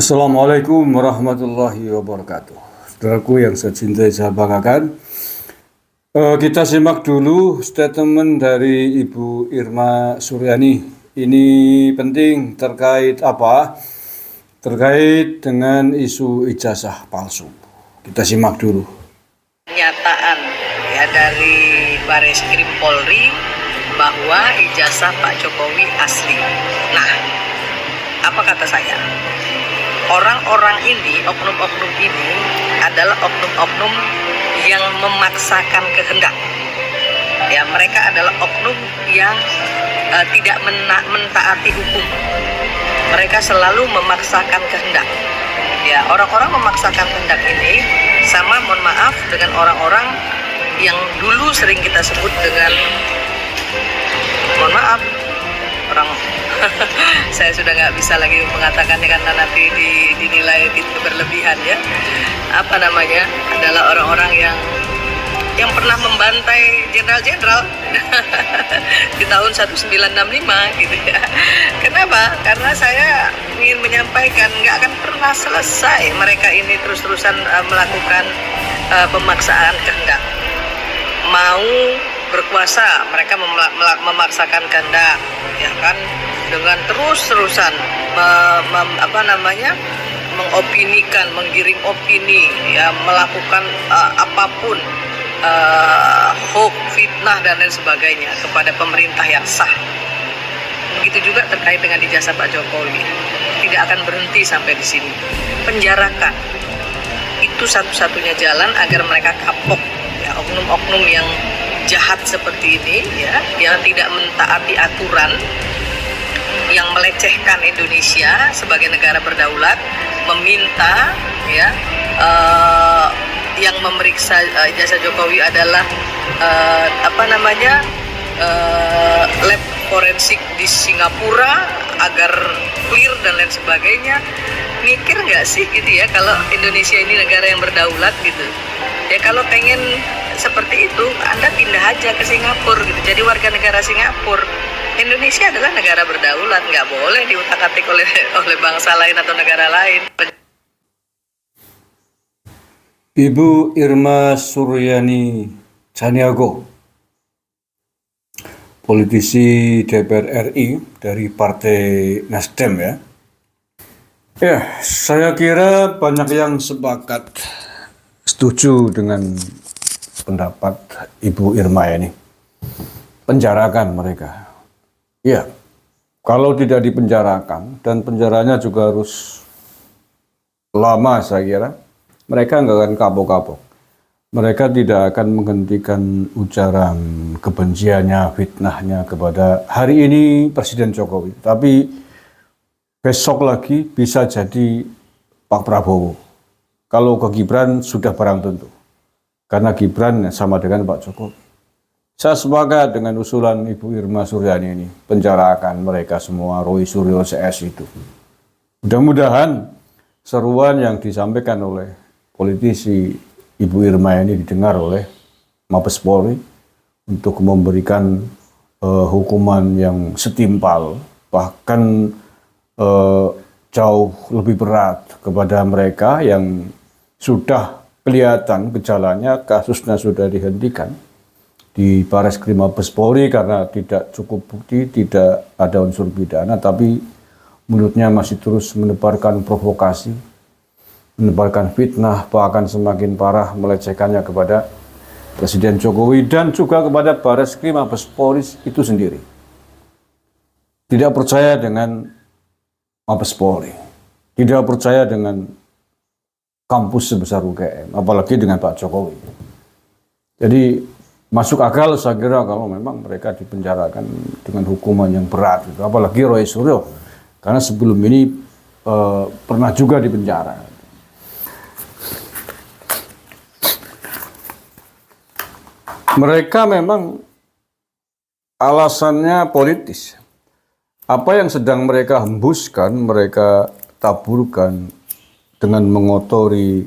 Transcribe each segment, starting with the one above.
Assalamualaikum warahmatullahi wabarakatuh. Saudaraku yang saya cintai, saya banggakan. Kita simak dulu statement dari Ibu Irma Suryani. Ini penting terkait apa? Terkait dengan isu ijazah palsu. Kita simak dulu. Pernyataan ya dari Bareskrim Polri bahwa ijazah Pak Jokowi asli. Nah, apa kata saya? Orang-orang ini, oknum-oknum ini adalah oknum-oknum yang memaksakan kehendak. Ya, mereka adalah oknum yang tidak mentaati hukum. Mereka selalu memaksakan kehendak. Ya, orang-orang memaksakan kehendak ini sama, mohon maaf, dengan orang-orang yang dulu sering kita sebut dengan, mohon maaf, orang saya sudah nggak bisa lagi mengatakannya karena nanti dinilai itu berlebihan ya. Apa namanya? Adalah orang-orang yang pernah membantai jenderal-jenderal di tahun 1965 gitu ya. Kenapa? Karena saya ingin menyampaikan nggak akan pernah selesai mereka ini terus-terusan melakukan pemaksaan kehendak. Mau berkuasa, mereka memaksakan kehendak, ya kan, dengan terus-terusan mengopinikan, menggiring opini, ya, melakukan apapun, hoax, fitnah dan lain sebagainya kepada pemerintah yang sah. Begitu juga terkait dengan ijazah Pak Jokowi, tidak akan berhenti sampai di sini. Penjarakan itu satu-satunya jalan agar mereka kapok, ya, oknum-oknum yang jahat seperti ini, ya, yang tidak mentaati aturan, yang melecehkan Indonesia sebagai negara berdaulat, meminta, ya, yang memeriksa ijazah Jokowi adalah lab forensik di Singapura agar clear dan lain sebagainya. Mikir nggak sih gitu ya, kalau Indonesia ini negara yang berdaulat gitu ya, kalau pengen seperti itu Anda pindah aja ke Singapura gitu, jadi warga negara Singapura. Indonesia adalah negara berdaulat, nggak boleh diutak-atik oleh bangsa lain atau negara lain. Ibu Irma Suryani Caniago, politisi DPR RI dari Partai Nasdem ya. Ya, saya kira banyak yang sepakat setuju dengan pendapat Ibu Irma ini. Penjarakan mereka. Ya, kalau tidak dipenjarakan, dan penjaranya juga harus lama saya kira, mereka nggak akan kapok-kapok. Mereka tidak akan menghentikan ujaran kebenciannya, fitnahnya kepada hari ini Presiden Jokowi. Tapi besok lagi bisa jadi Pak Prabowo. Kalau ke Gibran sudah barang tentu. Karena Gibran sama dengan Pak Jokowi. Saya sepakat dengan usulan Ibu Irma Suryani ini. Penjarakan mereka semua, Roy Suryo CS itu. Mudah-mudahan seruan yang disampaikan oleh politisi Ibu Irma ini didengar oleh Mabes Polri untuk memberikan hukuman yang setimpal, bahkan jauh lebih berat kepada mereka yang sudah kelihatan gejalanya, kasusnya sudah dihentikan di Bareskrim Mabes Polri karena tidak cukup bukti, tidak ada unsur pidana, tapi mulutnya masih terus menebarkan provokasi, menebarkan fitnah, bahkan semakin parah melecehkannya kepada Presiden Jokowi dan juga kepada Bareskrim Mabes Polri itu sendiri. Tidak percaya dengan Mabes Polri, tidak percaya dengan kampus sebesar UGM, apalagi dengan Pak Jokowi. Jadi masuk akal saya kira kalau memang mereka dipenjarakan dengan hukuman yang berat, gitu. Apalagi Roy Suryo, karena sebelum ini pernah juga dipenjara. Mereka memang alasannya politis. Apa yang sedang mereka hembuskan, mereka taburkan dengan mengotori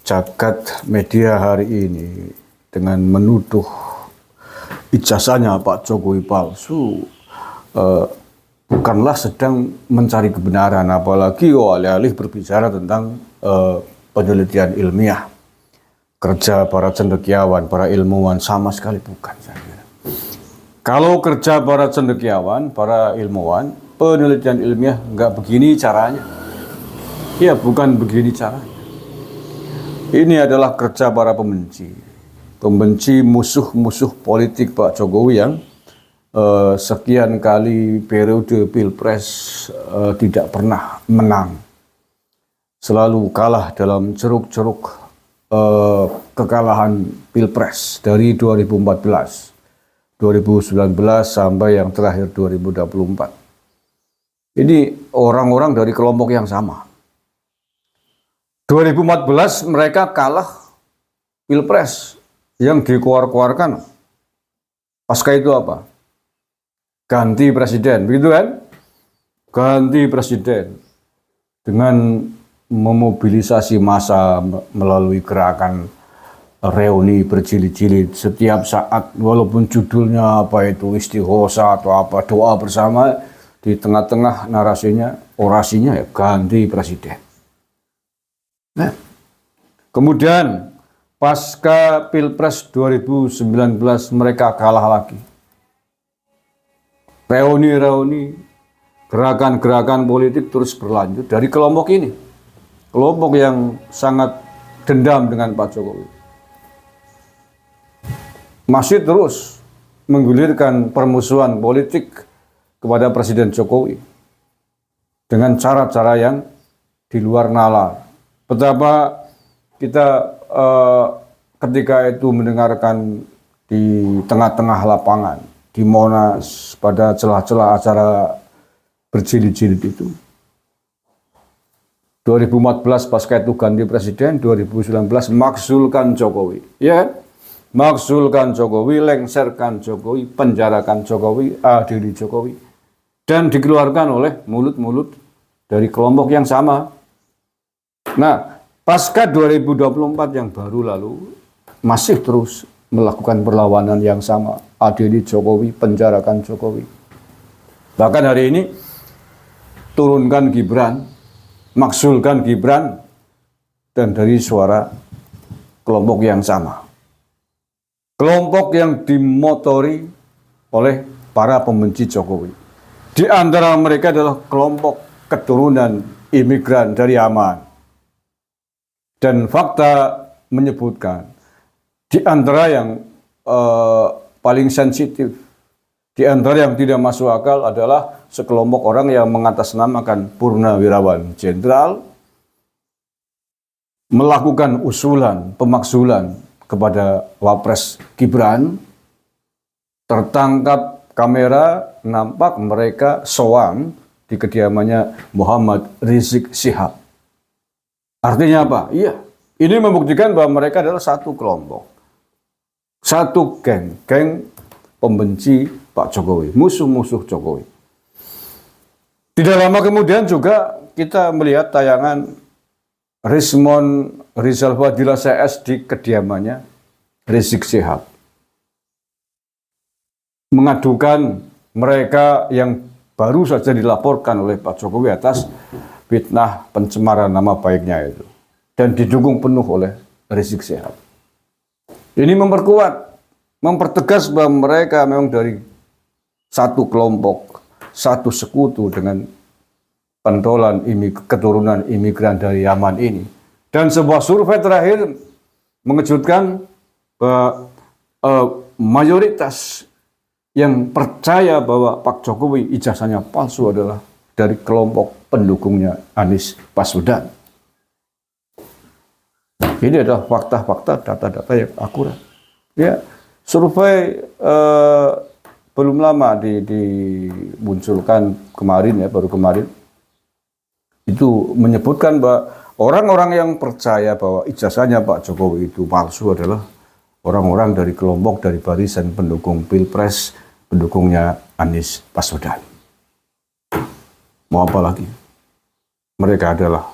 jagat media hari ini, dengan menuduh ijazahnya Pak Jokowi palsu, bukanlah sedang mencari kebenaran, apalagi alih-alih berbicara tentang penelitian ilmiah. Kerja para cendekiawan, para ilmuwan, sama sekali bukan. Saya kira. Kalau kerja para cendekiawan, para ilmuwan, penelitian ilmiah nggak begini caranya. Ya, bukan begini caranya. Ini adalah kerja para pembenci. Pembenci, musuh-musuh politik Pak Jokowi yang sekian kali periode Pilpres tidak pernah menang. Selalu kalah dalam ceruk-ceruk kekalahan Pilpres dari 2014. 2019 sampai yang terakhir 2024. Ini orang-orang dari kelompok yang sama. 2014 mereka kalah Pilpres yang dikeluarkan. Pasca itu apa? Ganti presiden, begitu kan? Ganti presiden dengan memobilisasi massa melalui gerakan reuni berjilid-jilid setiap saat, walaupun judulnya apa itu istighosa atau apa, doa bersama, di tengah-tengah narasinya, orasinya ya ganti presiden. Nah, kemudian pasca Pilpres 2019 mereka kalah lagi. Reuni-reuni, gerakan-gerakan politik terus berlanjut dari kelompok ini. Kelompok yang sangat dendam dengan Pak Jokowi. Masih terus menggulirkan permusuhan politik kepada Presiden Jokowi dengan cara-cara yang di luar nalar. Betapa kita ketika itu mendengarkan di tengah-tengah lapangan, di Monas, pada celah-celah acara berjilid-jilid itu. 2014 pasca itu ganti presiden, 2019 maksulkan Jokowi. Ya, maksulkan Jokowi, lengserkan Jokowi, penjarakan Jokowi, adili Jokowi. Dan dikeluarkan oleh mulut-mulut dari kelompok yang sama. Nah, pasca 2024 yang baru lalu, masih terus melakukan perlawanan yang sama. Adili Jokowi, penjarakan Jokowi. Bahkan hari ini, turunkan Gibran, maksulkan Gibran, dan dari suara kelompok yang sama. Kelompok yang dimotori oleh para pembenci Jokowi. Di antara mereka adalah kelompok keturunan imigran dari Yaman. Dan fakta menyebutkan, di antara yang paling sensitif, di antara yang tidak masuk akal adalah sekelompok orang yang mengatasnamakan Purnawirawan Jenderal melakukan usulan, pemaksulan kepada Wapres Gibran, tertangkap kamera, nampak mereka sowan di kediamannya Muhammad Rizik Syihab. Artinya apa? Iya, ini membuktikan bahwa mereka adalah satu kelompok, satu geng pembenci Pak Jokowi, musuh-musuh Jokowi. Tidak lama kemudian juga kita melihat tayangan Rizmon Rizal Fadila CS di kediamannya Rizik Syihab mengadukan mereka yang baru saja dilaporkan oleh Pak Jokowi atas fitnah pencemaran nama baiknya itu, dan didukung penuh oleh Rizik Syihab. Ini memperkuat, mempertegas bahwa mereka memang dari satu kelompok, satu sekutu dengan pentolan keturunan imigran dari Yaman ini. Dan sebuah survei terakhir mengejutkan bahwa mayoritas yang percaya bahwa Pak Jokowi ijazahnya palsu adalah dari kelompok pendukungnya Anies Baswedan. Ini adalah fakta-fakta, data-data yang akurat. Ya, survei belum lama dimunculkan kemarin ya, baru kemarin. Itu menyebutkan bahwa orang-orang yang percaya bahwa ijazahnya Pak Jokowi itu palsu adalah orang-orang dari kelompok, dari barisan pendukung Pilpres, pendukungnya Anies Baswedan. Mau apa lagi? Mereka adalah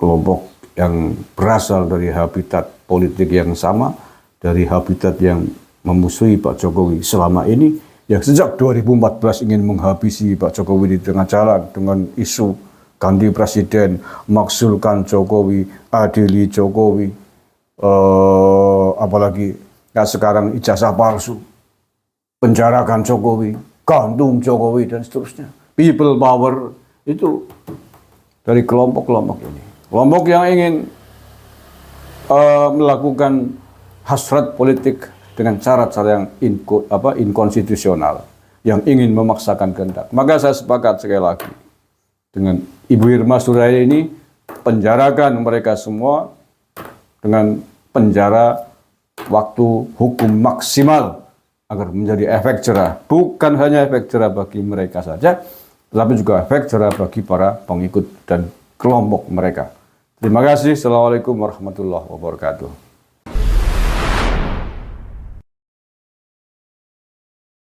kelompok yang berasal dari habitat politik yang sama, dari habitat yang memusuhi Pak Jokowi selama ini, yang sejak 2014 ingin menghabisi Pak Jokowi di tengah jalan dengan isu ganti presiden, maksulkan Jokowi, adili Jokowi, apalagi sekarang ijazah palsu, penjarakan Jokowi, gantung Jokowi dan seterusnya. People power itu dari kelompok-kelompok ini. Kelompok yang ingin melakukan hasrat politik dengan cara-cara yang inkonstitusional, yang ingin memaksakan kehendak. Maka saya sepakat sekali lagi dengan Ibu Irma Suryani ini, penjarakan mereka semua dengan penjara waktu hukum maksimal agar menjadi efek jerah. Bukan hanya efek jerah bagi mereka saja, tetapi juga efek jerah bagi para pengikut dan kelompok mereka. Terima kasih. Assalamualaikum warahmatullahi wabarakatuh.